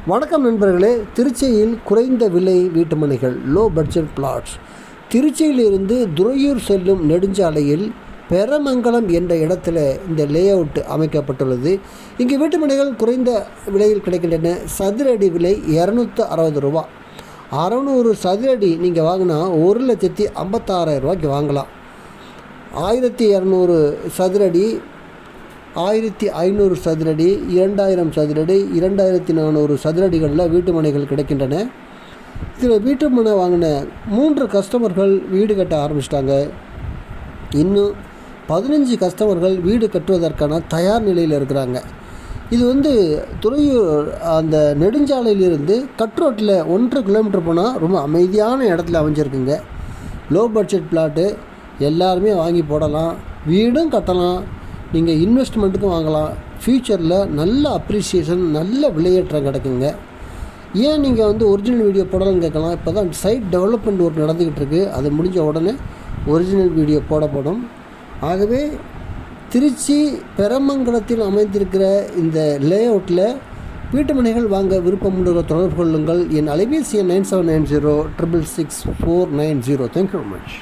வணக்கம் நண்பர்களே. திருச்சியில் குறைந்த விலை வீட்டுமனைகள், லோ பட்ஜெட் பிளாட்ஸ். திருச்சியிலிருந்து துறையூர் செல்லும் நெடுஞ்சாலையில் பெரமங்கலம் என்ற இடத்துல இந்த லே அவுட் அமைக்கப்பட்டுள்ளது. இங்கு வீட்டுமனைகள் குறைந்த விலையில் கிடைக்கின்றன. சதுர அடி விலை 260 ரூபா. 600 சதுர அடி நீங்கள் வாங்கினா 1,56,000 ரூபாய்க்கு வாங்கலாம். 1200 சதுரடி, 1500 சதுரடி, 2000 சதுரடி, 2400 சதுரடிகளில் வீட்டுமனைகள் கிடைக்கின்றன. இதில் வீட்டுமனை வாங்கின 3 கஸ்டமர்கள் வீடு கட்ட ஆரம்பிச்சிட்டாங்க. இன்னும் 15 கஸ்டமர்கள் வீடு கட்டுவதற்கான தயார் நிலையில் இருக்கிறாங்க. இது துறையூர் அந்த நெடுஞ்சாலையிலிருந்து கட் ரோட்டில் 1 கிலோமீட்டர் போனால் ரொம்ப அமைதியான இடத்துல அமைஞ்சிருக்குங்க. லோ பட்ஜெட் பிளாட்டு எல்லாருமே வாங்கி போடலாம், வீடும் கட்டலாம், நீங்கள் இன்வெஸ்ட்மெண்ட்டுக்கும் வாங்கலாம். ஃப்யூச்சரில் நல்ல அப்ரிசியேஷன், நல்ல விலையேற்றம் கிடைக்குங்க. ஏன் நீங்கள் ஒரிஜினல் வீடியோ போடலாம்னு கேட்கலாம். இப்போ தான் சைட் டெவலப்மெண்ட் ஒர்க் நடந்துக்கிட்டு இருக்குது. அது முடிஞ்ச உடனே ஒரிஜினல் வீடியோ போடப்படும். ஆகவே திருச்சி பெரமங்கலத்தில் அமைந்திருக்கிற இந்த லே அவுட்டில் வீட்டுமனைகள் வாங்க விருப்பமுள்ள தொடர்பு கொள்ளுங்கள். என் அலைபேசி எண் 9790 666 490. Thank you very much.